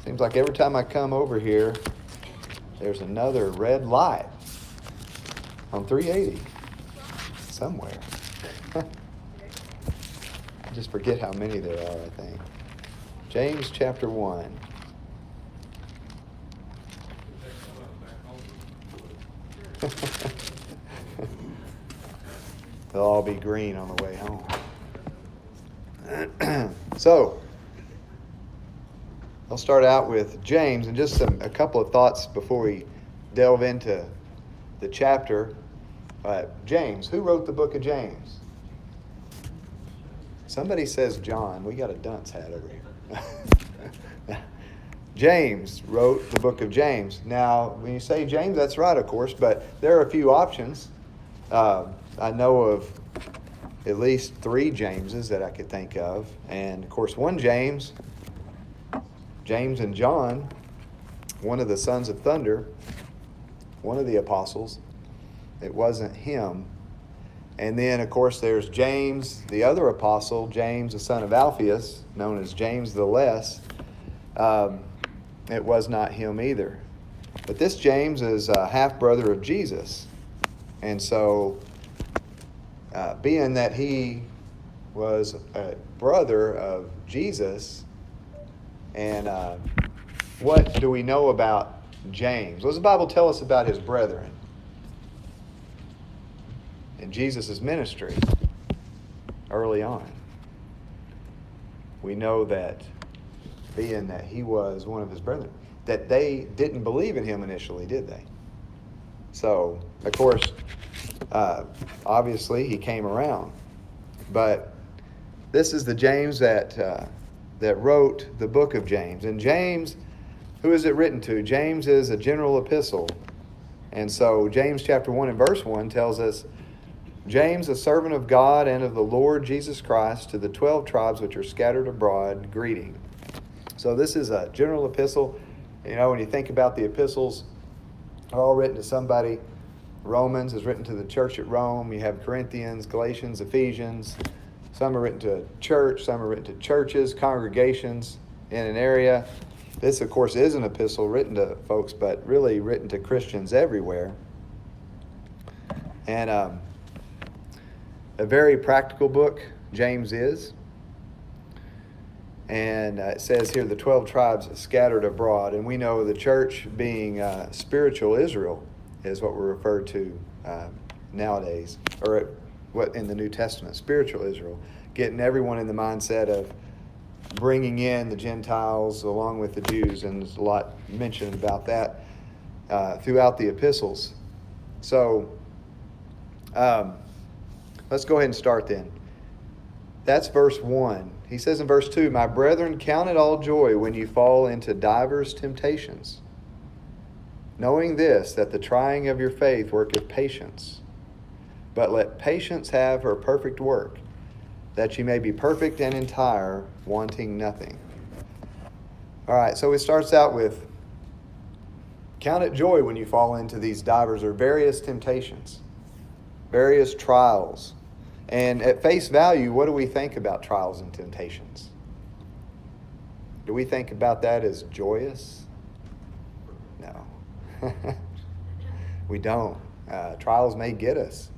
Seems like every time I come over here, there's another red light on 380 somewhere. I just forget how many there are, I think. James chapter 1. They'll all be green on the way home. So, I'll start out with James and just a couple of thoughts before we delve into the chapter. James, who wrote the book of James? Somebody says John. We got a dunce hat over here. James wrote the book of James. Now, when you say James, that's right, of course, but there are a few options. I know of at least 3 Jameses that I could think of. And, of course, one James and John, one of the sons of thunder, one of the apostles. It wasn't him. And then, of course, there's James, the other apostle, James, the son of Alphaeus, known as James the Less. It was not him either. But this James is a half-brother of Jesus. And so, being that he was a brother of Jesus, and what do we know about James? What does the Bible tell us about his brethren in Jesus' ministry early on? We know that being that he was one of his brethren, that they didn't believe in him initially, did they? So, of course, obviously he came around. But this is the James that wrote the book of James. And James, who is it written to? James is a general epistle. And so James chapter 1 and verse 1 tells us, James, a servant of God and of the Lord Jesus Christ, to the 12 tribes which are scattered abroad, greeting. So this is a general epistle. You know, when you think about the epistles, they're all written to somebody. Romans is written to the church at Rome. You have Corinthians, Galatians, Ephesians. Some are written to a church. Some are written to churches, congregations in an area. This, of course, is an epistle written to folks, but really written to Christians everywhere. And a very practical book, James is. And it says here, the 12 tribes scattered abroad. And we know the church being spiritual Israel is what we're referred to nowadays, or what in the New Testament, spiritual Israel, getting everyone in the mindset of bringing in the Gentiles along with the Jews, and there's a lot mentioned about that throughout the epistles. So let's go ahead and start then. That's verse 1. He says in verse 2, My brethren, count it all joy when you fall into divers temptations, knowing this, that the trying of your faith worketh patience. But let patience have her perfect work, that ye may be perfect and entire, wanting nothing. All right, so it starts out with, count it joy when you fall into these divers or various temptations, various trials. And at face value, what do we think about trials and temptations? Do we think about that as joyous? No. We don't. Trials may get us.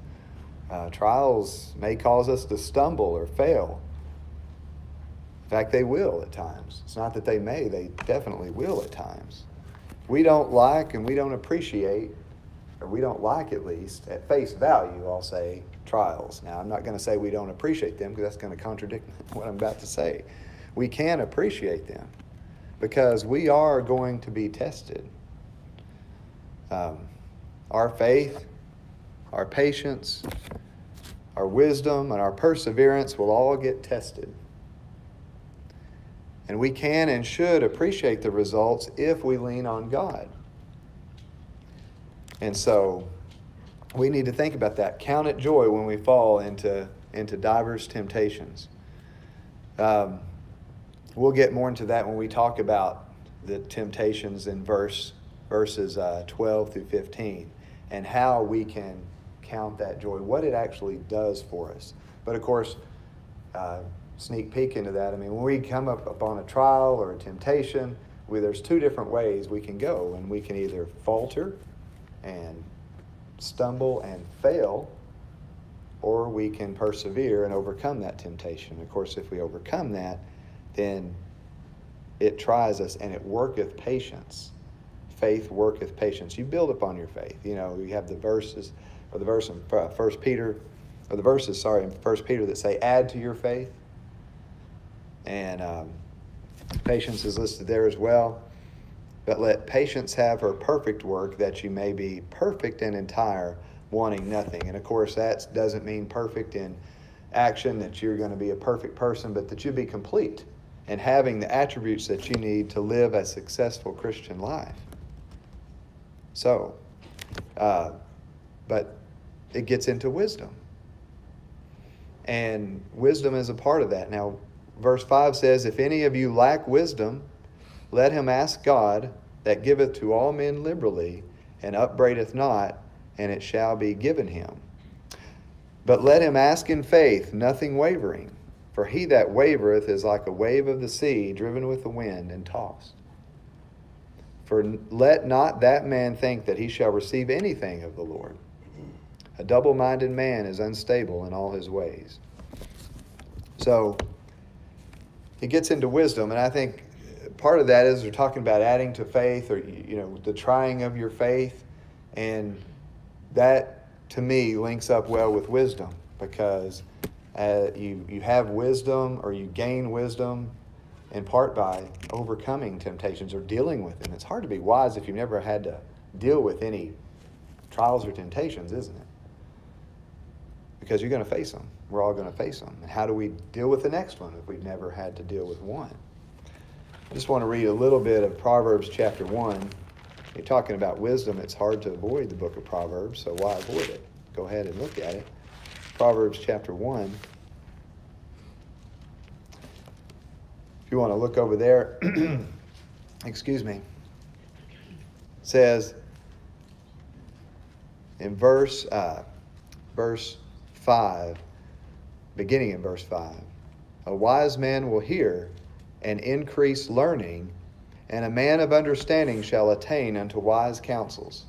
Trials may cause us to stumble or fail. In fact, they will at times. It's not that they may, they definitely will at times. We don't like and we don't appreciate, or we don't like at least, at face value, I'll say, trials. Now, I'm not going to say we don't appreciate them because that's going to contradict what I'm about to say. We can appreciate them because we are going to be tested. Our faith, our patience, our wisdom, and our perseverance will all get tested. And we can and should appreciate the results if we lean on God. And so we need to think about that. Count it joy when we fall into diverse temptations. We'll get more into that when we talk about the temptations in verses 12 through 15 and how we can count that joy, what it actually does for us. But of course, sneak peek into that, I mean, when we come up upon a trial or a temptation, there's two different ways we can go, and we can either falter and stumble and fail, or we can persevere and overcome that temptation. Of course, if we overcome that, then it tries us, and it worketh patience. Faith worketh patience. You build upon your faith. You have the verses, or the verse in 1 Peter, or the verses, in 1 Peter that say, add to your faith. And patience is listed there as well. But let patience have her perfect work, that you may be perfect and entire, wanting nothing. And of course, that doesn't mean perfect in action, that you're going to be a perfect person, but that you be complete and having the attributes that you need to live a successful Christian life. So, but it gets into wisdom. And wisdom is a part of that. Now, verse 5 says, if any of you lack wisdom, let him ask God, that giveth to all men liberally, and upbraideth not, and it shall be given him. But let him ask in faith, nothing wavering. For he that wavereth is like a wave of the sea, driven with the wind and tossed. For let not that man think that he shall receive anything of the Lord. A double-minded man is unstable in all his ways. So, he gets into wisdom, and I think part of that is we're talking about adding to faith, or the trying of your faith, and that to me links up well with wisdom, because you have wisdom, or you gain wisdom in part by overcoming temptations or dealing with them. It's hard to be wise if you've never had to deal with any trials or temptations, isn't it? Because you're going to face them. We're all going to face them. And how do we deal with the next one if we've never had to deal with one? I just want to read a little bit of Proverbs chapter 1. You're talking about wisdom. It's hard to avoid the book of Proverbs, so why avoid it? Go ahead and look at it. Proverbs chapter 1. If you want to look over there, excuse me, says in verse 5, beginning in verse 5, a wise man will hear and increase learning, and a man of understanding shall attain unto wise counsels.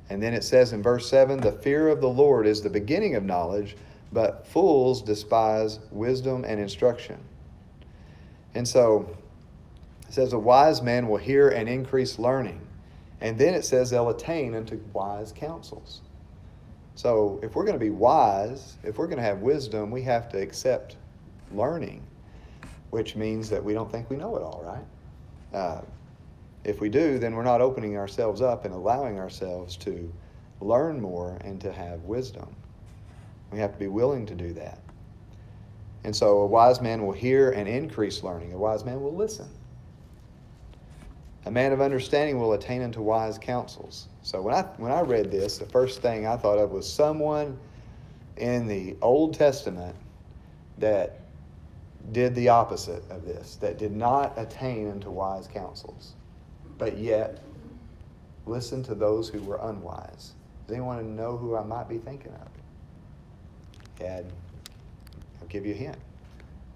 And then it says in verse 7, the fear of the Lord is the beginning of knowledge, but fools despise wisdom and instruction. And so it says a wise man will hear and increase learning. And then it says they'll attain unto wise counsels. So if we're going to be wise, if we're going to have wisdom, we have to accept learning, which means that we don't think we know it all, right? If we do, then we're not opening ourselves up and allowing ourselves to learn more and to have wisdom. We have to be willing to do that. And so a wise man will hear and increase learning. A wise man will listen. A man of understanding will attain unto wise counsels. So when I read this, the first thing I thought of was someone in the Old Testament that did the opposite of this, that did not attain unto wise counsels, but yet listened to those who were unwise. Does anyone know who I might be thinking of? I'll give you a hint.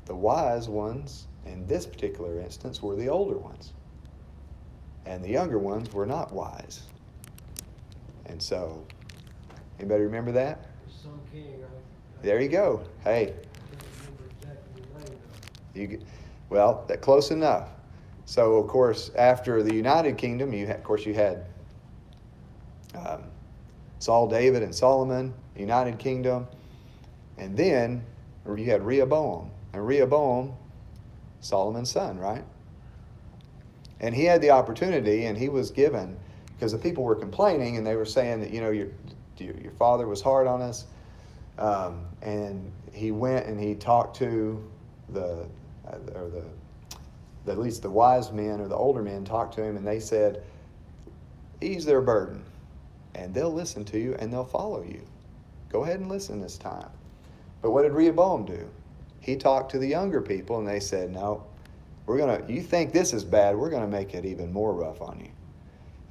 The wise ones, in this particular instance, were the older ones. And the younger ones were not wise. And so, anybody remember that? Some king. There you go. Hey. That close enough. So, of course, after the United Kingdom, you had Saul, David, and Solomon, United Kingdom. And then you had Rehoboam. And Rehoboam, Solomon's son, right? And he had the opportunity, and he was given, because the people were complaining, and they were saying that, your father was hard on us. And he went and he talked to at least the wise men or the older men talked to him, and they said, ease their burden, and they'll listen to you, and they'll follow you. Go ahead and listen this time. But what did Rehoboam do? He talked to the younger people, and they said, no, you think this is bad, we're going to make it even more rough on you.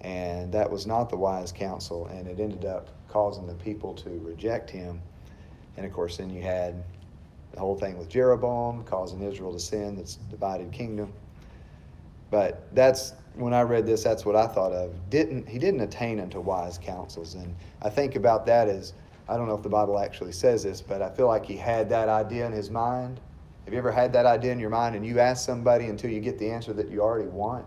And that was not the wise counsel, and it ended up causing the people to reject him. And of course, then you had the whole thing with Jeroboam, causing Israel to sin, that's divided kingdom. But that's, when I read this, that's what I thought of. He didn't attain unto wise counsels. And I think about that as, I don't know if the Bible actually says this, but I feel like he had that idea in his mind. Have you ever had that idea in your mind and you ask somebody until you get the answer that you already want?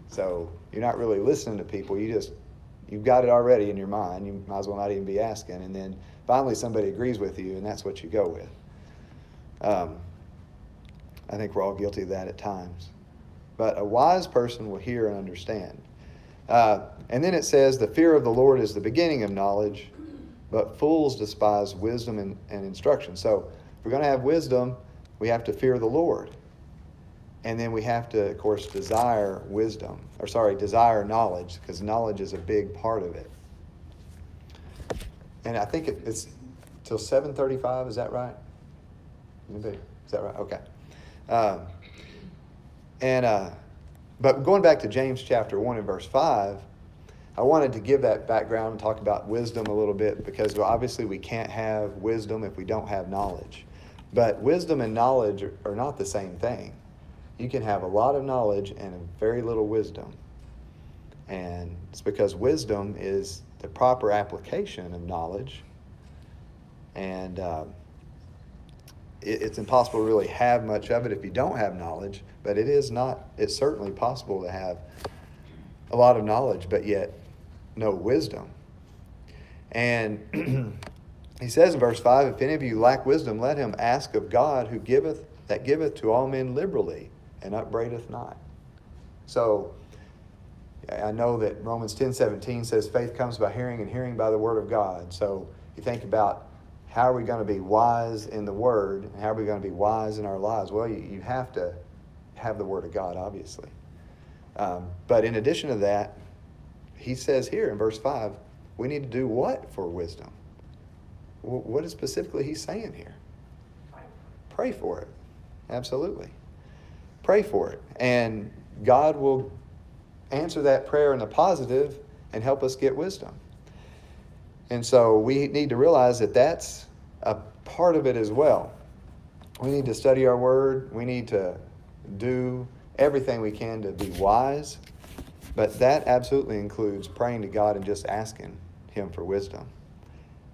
So you're not really listening to people. You've got it already in your mind. You might as well not even be asking. And then finally somebody agrees with you, and that's what you go with. I think we're all guilty of that at times. But a wise person will hear and understand. And then it says, the fear of the Lord is the beginning of knowledge, but fools despise wisdom and instruction. So if we're going to have wisdom, we have to fear the Lord. And then we have to, of course, desire knowledge, because knowledge is a big part of it. And I think it's till 7:35, is that right? Is that right? Okay. But going back to James chapter 1 and verse 5, I wanted to give that background and talk about wisdom a little bit, because obviously we can't have wisdom if we don't have knowledge. But wisdom and knowledge are not the same thing. You can have a lot of knowledge and very little wisdom. And it's because wisdom is the proper application of knowledge. And it's impossible to really have much of it if you don't have knowledge. But it's certainly possible to have a lot of knowledge, but yet no wisdom. And he says in verse 5, if any of you lack wisdom, let him ask of God, who giveth to all men liberally, and upbraideth not. So I know that Romans 10:17 says faith comes by hearing, and hearing by the word of God. So you think about, how are we going to be wise in the word, and how are we going to be wise in our lives? Well, you have to have the word of God, obviously. But in addition to that, he says here in verse 5, we need to do what for wisdom? What is specifically he's saying here? Pray for it. Absolutely. Pray for it. And God will answer that prayer in the positive and help us get wisdom. And so we need to realize that that's a part of it as well. We need to study our word. We need to do everything we can to be wise. But that absolutely includes praying to God and just asking him for wisdom.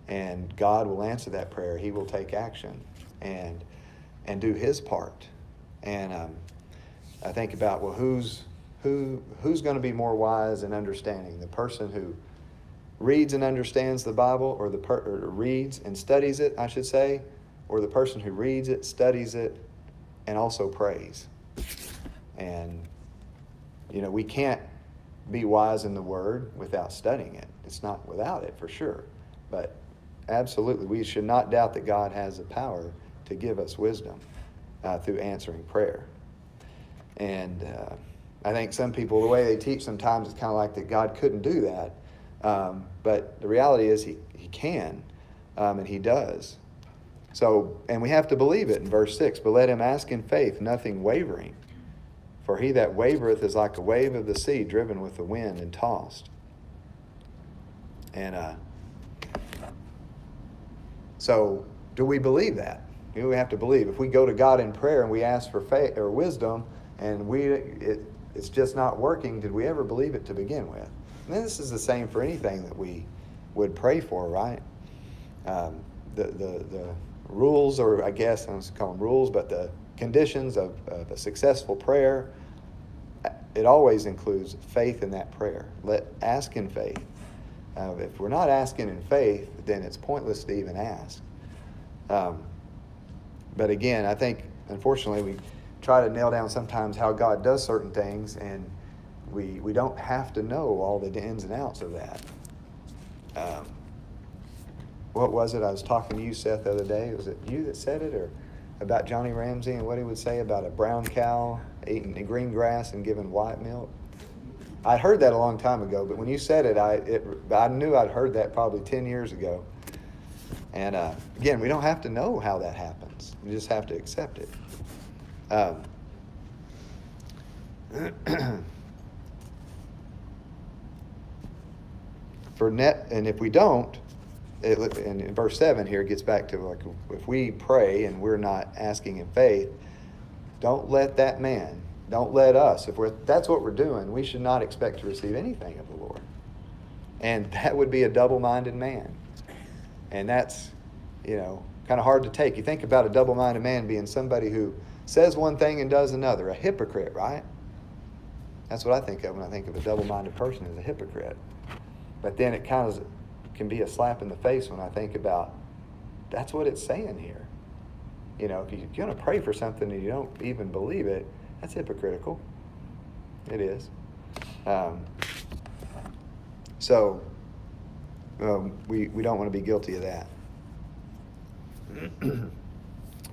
And God will answer that prayer. He will take action and do his part. And I think about, well, who's going to be more wise and understanding? The person who reads and understands the Bible, or or reads and studies it, I should say, or the person who reads it, studies it, and also prays. And we can't be wise in the Word without studying it. It's not without it, for sure. But absolutely, we should not doubt that God has the power to give us wisdom through answering prayer. And I think some people, the way they teach sometimes, it's kind of like that God couldn't do that. But the reality is he can, and he does. So, and we have to believe it in verse 6. But let him ask in faith, nothing wavering. For he that wavereth is like a wave of the sea, driven with the wind and tossed. And so, do we believe that? We have to believe. If we go to God in prayer and we ask for faith or wisdom, and it's just not working, did we ever believe it to begin with? And this is the same for anything that we would pray for, right? The rules, or I guess I don't call them rules, but the conditions of a successful prayer, it always includes faith in that prayer. Ask in faith. If we're not asking in faith, then it's pointless to even ask. But again, I think, unfortunately, we try to nail down sometimes how God does certain things, and we don't have to know all the ins and outs of that. What was it I was talking to you, Seth, the other day? Was it you that said it, or about Johnny Ramsey and what he would say about a brown cow eating green grass and giving white milk? I'd heard that a long time ago, but when you said it, I knew I'd heard that probably 10 years ago. And again, we don't have to know how that happens. We just have to accept it. And if we don't, and in verse 7 here, it gets back to, like, if we pray and we're not asking in faith, don't let that man don't let us, that's what we're doing, we should not expect to receive anything of the Lord. And that would be a double-minded man. And that's, kind of hard to take. You think about a double-minded man being somebody who says one thing and does another, a hypocrite, right? That's what I think of when I think of a double-minded person, as a hypocrite. But then it kind of can be a slap in the face when I think about, that's what it's saying here. If you're going to pray for something and you don't even believe it, that's hypocritical. It is. So we don't want to be guilty of that.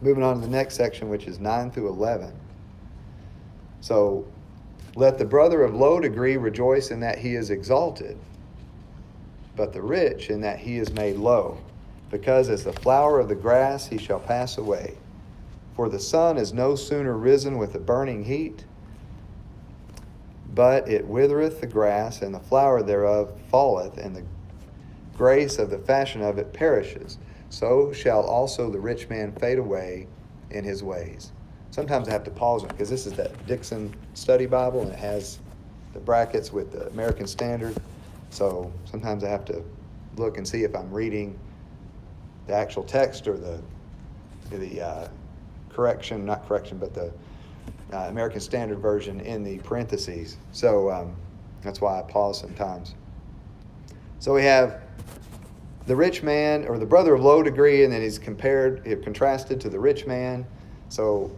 Moving on to the next section, which is 9 through 11. So, let the brother of low degree rejoice in that he is exalted, but the rich in that he is made low, because as the flower of the grass he shall pass away. For the sun is no sooner risen with a burning heat, but it withereth the grass, and the flower thereof falleth, and the grace of the fashion of it perishes. So shall also the rich man fade away in his ways. Sometimes I have to pause it because this is that Dixon Study Bible, and it has the brackets with the American Standard. So sometimes I have to look and see if I'm reading the actual text or the correction, not correction, but the American Standard Version in the parentheses. So that's why I pause sometimes. So we have the rich man, or the brother of low degree, and then he's contrasted to the rich man. So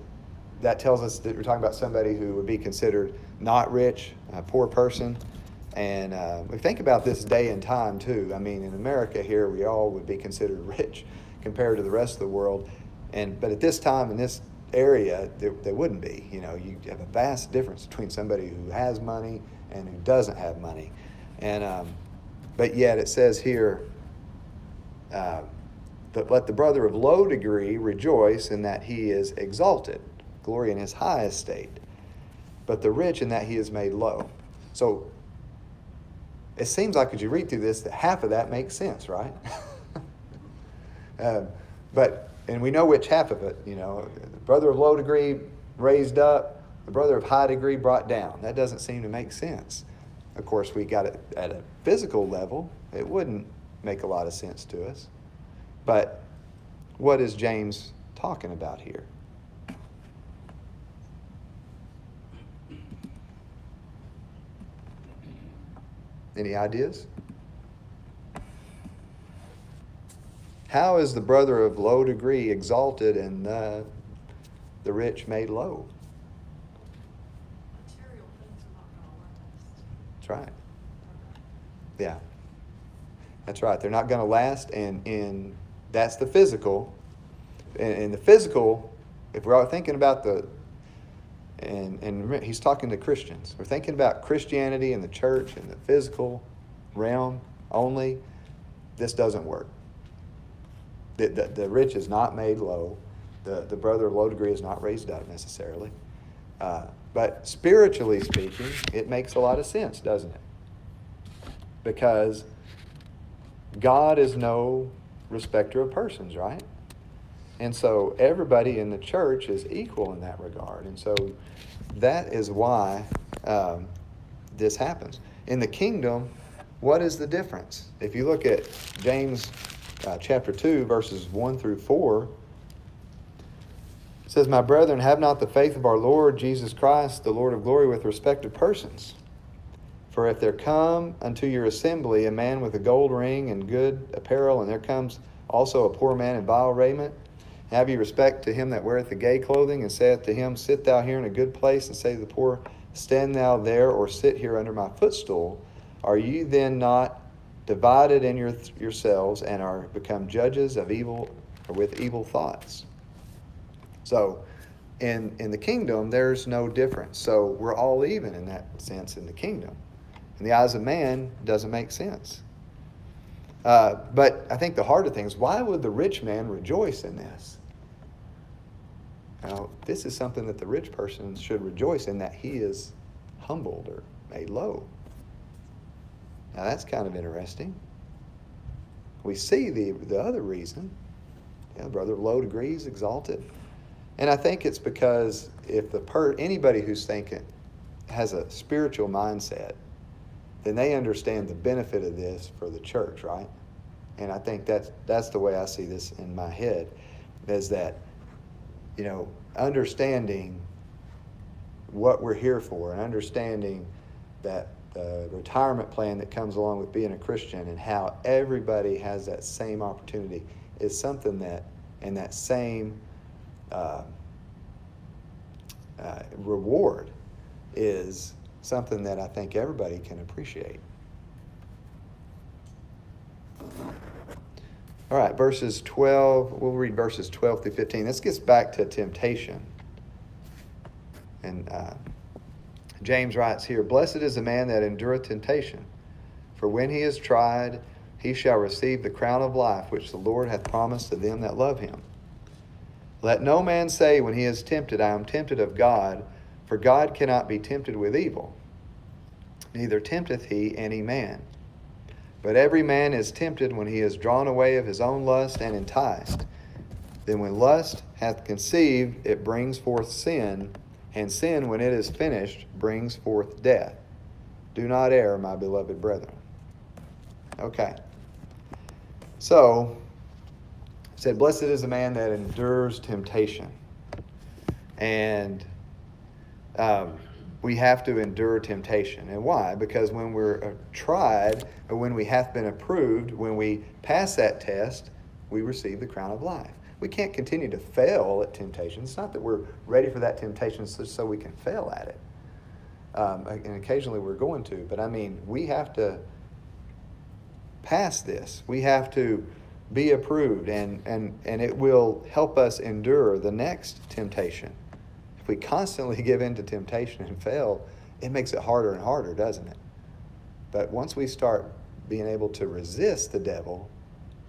that tells us that we're talking about somebody who would be considered not rich, a poor person. And we think about this day and time too. I mean, in America here, we all would be considered rich compared to the rest of the world. But at this time in this area, there wouldn't be. You have a vast difference between somebody who has money and who doesn't have money. And but yet it says here, but let the brother of low degree rejoice in that he is exalted, glory in his high estate, but the rich in that he is made low. So it seems like as you read through this that half of that makes sense, right? And we know which half of it. The brother of low degree raised up, the brother of high degree brought down. That doesn't seem to make sense. Of course, we got it at a physical level. It wouldn't make a lot of sense to us. But what is James talking about here? Any ideas? How is the brother of low degree exalted and the rich made low? Material things are not going to last. That's right. Yeah. That's right. They're not going to last, and that's the physical. And the physical, if we're all thinking about and he's talking to Christians. We're thinking about Christianity and the church and the physical realm only. This doesn't work. The rich is not made low. The brother of low degree is not raised up necessarily. But spiritually speaking, it makes a lot of sense, doesn't it? Because God is no respecter of persons, right? And so everybody in the church is equal in that regard. And so that is why this happens. In the kingdom, what is the difference? If you look at James chapter 2, verses 1 through 4, it says, "My brethren, have not the faith of our Lord Jesus Christ, the Lord of glory, with respect to persons. For if there come unto your assembly a man with a gold ring and good apparel, and there comes also a poor man in vile raiment, have ye respect to him that weareth the gay clothing, and saith to him, Sit thou here in a good place, and say to the poor, Stand thou there, or sit here under my footstool. Are ye then not divided in yourselves, and are become judges of evil, or with evil thoughts?" So, in the kingdom, there's no difference. So we're all even in that sense in the kingdom. In the eyes of man, it doesn't make sense. But I think the harder thing is, why would the rich man rejoice in this? Now, this is something that the rich person should rejoice in, that he is humbled or made low. Now, that's kind of interesting. We see the other reason. The brother of low degrees exalted. And I think it's because if anybody who's thinking has a spiritual mindset, then they understand the benefit of this for the church, right? And I think that's the way I see this in my head, is that, understanding what we're here for and understanding that the retirement plan that comes along with being a Christian and how everybody has that same opportunity is something that, and that same reward is something that I think everybody can appreciate. All right, verses 12, we'll read verses 12 through 15. This gets back to temptation. And James writes here, "Blessed is the man that endureth temptation, for when he is tried, he shall receive the crown of life which the Lord hath promised to them that love him. Let no man say when he is tempted, I am tempted of God, for God cannot be tempted with evil, neither tempteth he any man. But every man is tempted when he is drawn away of his own lust and enticed. Then when lust hath conceived, it brings forth sin, and sin, when it is finished, brings forth death. Do not err, my beloved brethren." Okay. So, it said, blessed is the man that endures temptation. And we have to endure temptation. And why? Because when we're tried, or when we have been approved, when we pass that test, we receive the crown of life. We can't continue to fail at temptation. It's not that we're ready for that temptation so we can fail at it. And occasionally we're going to. But I mean, we have to pass this. We have to be approved. And it will help us endure the next temptation. If we constantly give in to temptation and fail, it makes it harder and harder, doesn't it? But once we start being able to resist the devil,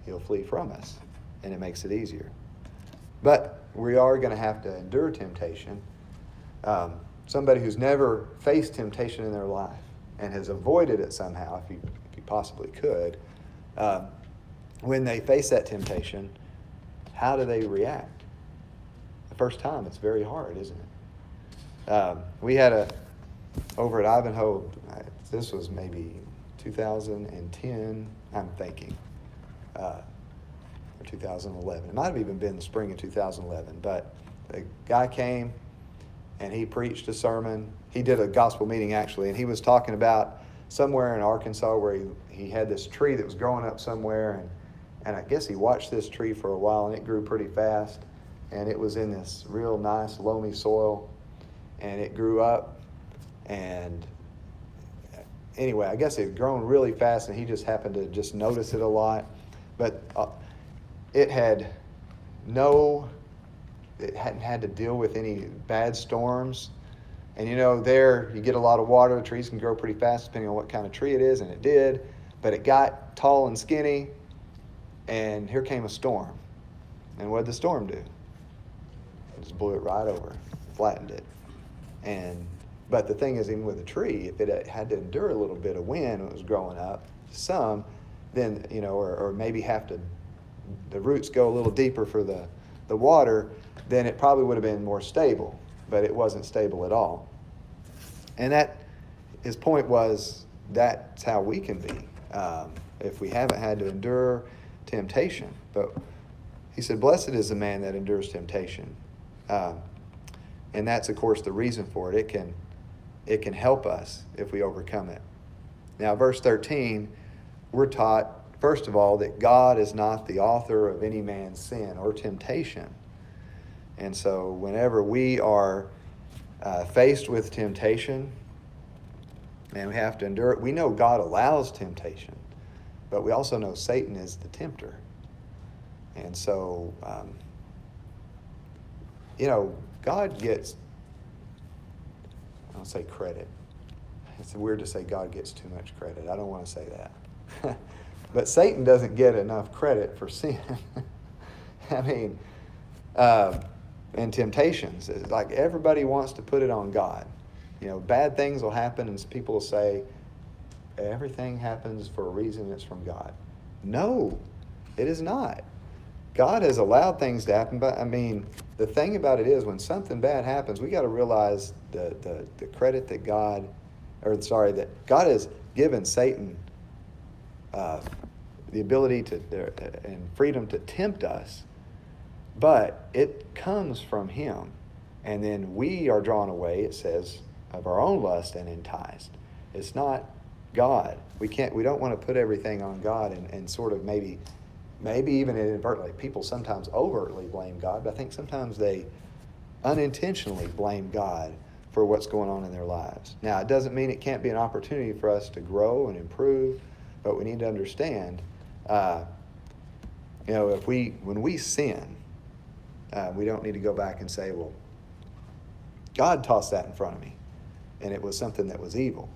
he'll flee from us. And it makes it easier. But we are going to have to endure temptation. Somebody who's never faced temptation in their life and has avoided it somehow, if you possibly could, when they face that temptation, how do they react? The first time, it's very hard, isn't it? We had over at Ivanhoe, this was maybe 2010, I'm thinking. Or 2011. It might have even been the spring of 2011. But the guy came and he preached a sermon. He did a gospel meeting, actually, and he was talking about somewhere in Arkansas where he had this tree that was growing up somewhere, and I guess he watched this tree for a while, and it grew pretty fast, and it was in this real nice loamy soil, and it grew up, and anyway, I guess it had grown really fast, and he just happened to just notice it a lot. But it hadn't had to deal with any bad storms. And there you get a lot of water. Trees can grow pretty fast depending on what kind of tree it is, and it did. But it got tall and skinny, and here came a storm. And what did the storm do? It just blew it right over, flattened it. But the thing is, even with a tree, if it had to endure a little bit of wind when it was growing up, then, or maybe the roots go a little deeper for the water, then it probably would have been more stable, but it wasn't stable at all. And his point was, that's how we can be if we haven't had to endure temptation. But he said, blessed is the man that endures temptation. And that's, of course, the reason for it. It can help us if we overcome it. Now, verse 13, we're taught, first of all, that God is not the author of any man's sin or temptation. And so whenever we are faced with temptation and we have to endure it, we know God allows temptation, but we also know Satan is the tempter. And so, God gets, I don't say credit. It's weird to say God gets too much credit. I don't want to say that. But Satan doesn't get enough credit for sin. I mean, and temptations. It's like everybody wants to put it on God. Bad things will happen and people will say, everything happens for a reason, it's from God. No, it is not. God has allowed things to happen, but I mean, the thing about it is when something bad happens, we got to realize the credit that that God has given Satan the ability to and freedom to tempt us, but it comes from him. And then we are drawn away, it says, of our own lust and enticed. It's not God. We don't want to put everything on God and sort of maybe even inadvertently. People sometimes overtly blame God, but I think sometimes they unintentionally blame God for what's going on in their lives. Now, it doesn't mean it can't be an opportunity for us to grow and improve, but we need to understand, when we sin, we don't need to go back and say, well, God tossed that in front of me, and it was something that was evil.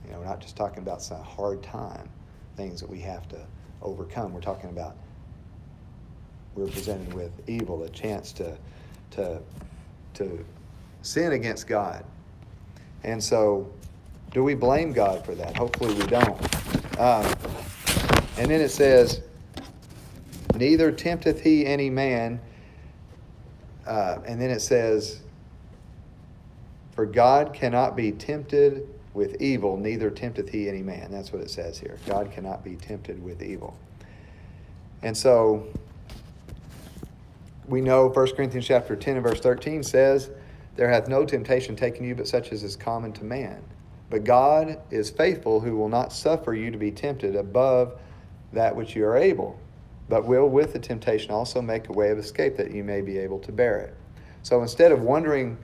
We're not just talking about some hard time, things that we have to overcome. We're talking about we're presented with evil, a chance to sin against God. And so, do we blame God for that? Hopefully we don't. And then it says, neither tempteth he any man. And then it says, for God cannot be tempted with evil, neither tempteth he any man. That's what it says here. God cannot be tempted with evil. And so, we know 1 Corinthians chapter 10 and verse 13 says, there hath no temptation taken you but such as is common to man. But God is faithful, who will not suffer you to be tempted above that which you are able, but will with the temptation also make a way of escape, that you may be able to bear it. So instead of wondering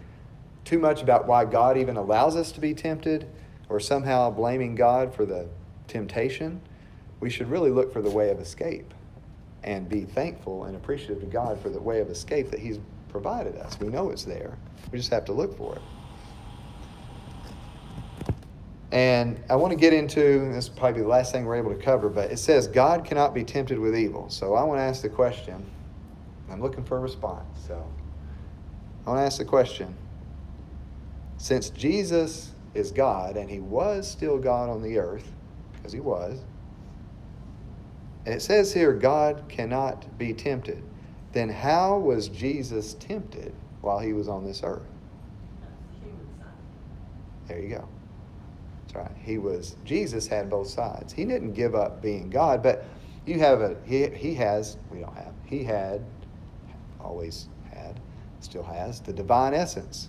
too much about why God even allows us to be tempted, or somehow blaming God for the temptation, we should really look for the way of escape and be thankful and appreciative to God for the way of escape that he's provided us. We know it's there. We just have to look for it. And I want to get into, this is probably the last thing we're able to cover, but it says God cannot be tempted with evil. So I want to ask the question. I'm looking for a response. So I want to ask the question. Since Jesus is God, and he was still God on the earth, because he was, and it says here, God cannot be tempted, then how was Jesus tempted while he was on this earth? There you go. That's right. Jesus had both sides. He didn't give up being God, but you have he had, always had, still has, the divine essence.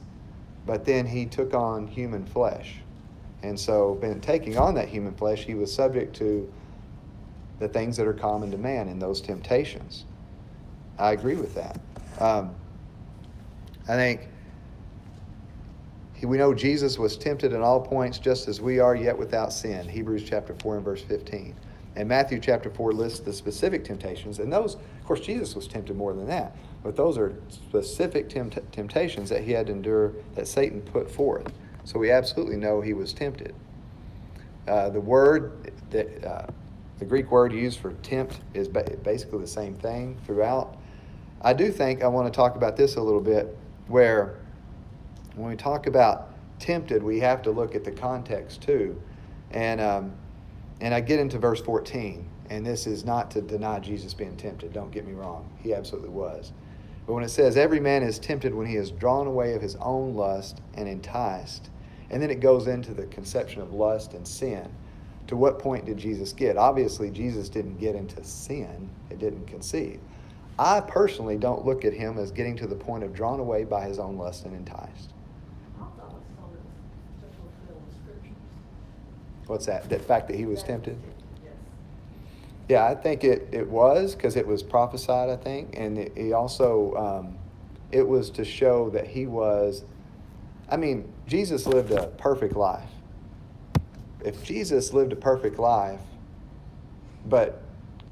But then he took on human flesh. And so, been taking on that human flesh, he was subject to the things that are common to man in those temptations. I agree with that. I think we know Jesus was tempted in all points just as we are, yet without sin. Hebrews chapter 4 and verse 15. And Matthew chapter 4 lists the specific temptations. And those, of course, Jesus was tempted more than that. But those are specific temptations that he had to endure, that Satan put forth. So we absolutely know he was tempted. The Greek word used for tempt is basically the same thing throughout. I do think I want to talk about this a little bit, where when we talk about tempted, we have to look at the context too. And I get into verse 14, and this is not to deny Jesus being tempted. Don't get me wrong. He absolutely was. But when it says, every man is tempted when he is drawn away of his own lust and enticed, and then it goes into the conception of lust and sin. To what point did Jesus get? Obviously, Jesus didn't get into sin. It didn't conceive. I personally don't look at him as getting to the point of drawn away by his own lust and enticed. I thought it was to fulfill the scriptures. What's that? The fact that he was tempted? Yes. Yeah, I think it was, because it was prophesied, I think. And he also, it was to show that he was, Jesus lived a perfect life. If Jesus lived a perfect life, but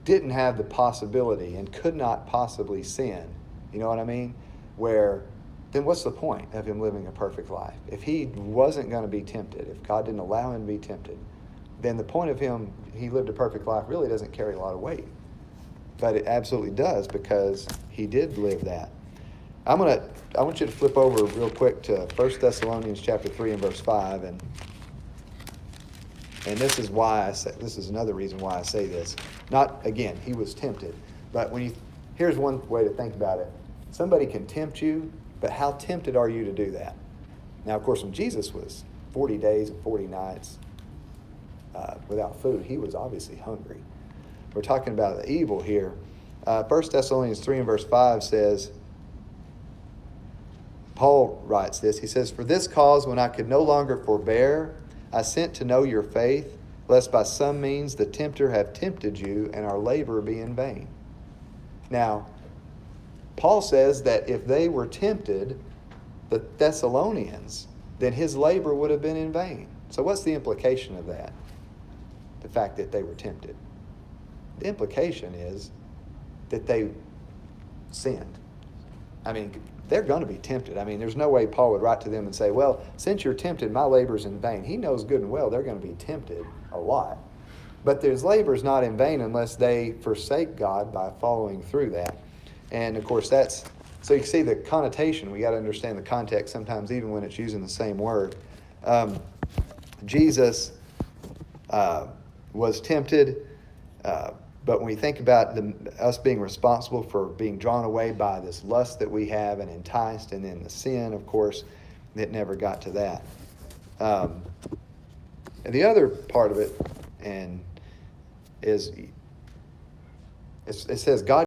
didn't have the possibility and could not possibly sin, you know what I mean? Then what's the point of him living a perfect life? If he wasn't going to be tempted, if God didn't allow him to be tempted, then the point of him, he lived a perfect life, really doesn't carry a lot of weight. But it absolutely does, because he did live that. I want you to flip over real quick to 1 Thessalonians chapter 3 and verse 5, and this is another reason why I say this. Not, again, he was tempted, but when you Here's one way to think about it. Somebody can tempt you, but how tempted are you to do that? Now, of course, when Jesus was 40 days and 40 nights without food, he was obviously hungry. We're talking about the evil here. 1 Thessalonians 3 and verse 5 says, Paul writes this. He says, "For this cause, when I could no longer forbear, I sent to know your faith, lest by some means the tempter have tempted you, and our labor be in vain." Now, Paul says that if they were tempted, the Thessalonians, then his labor would have been in vain. So what's the implication of that? The fact that they were tempted. The implication is that they sinned. I mean, they're going to be tempted. I mean, there's no way Paul would write to them and say, well, since you're tempted, my labor's in vain. He knows good and well they're going to be tempted a lot. But their labor's not in vain unless they forsake God by following through that. And, of course, so you can see the connotation. We got to understand the context sometimes, even when it's using the same word. Jesus was tempted, but when we think about us being responsible for being drawn away by this lust that we have and enticed, and then the sin, of course, it never got to that. And the other part of it, it says God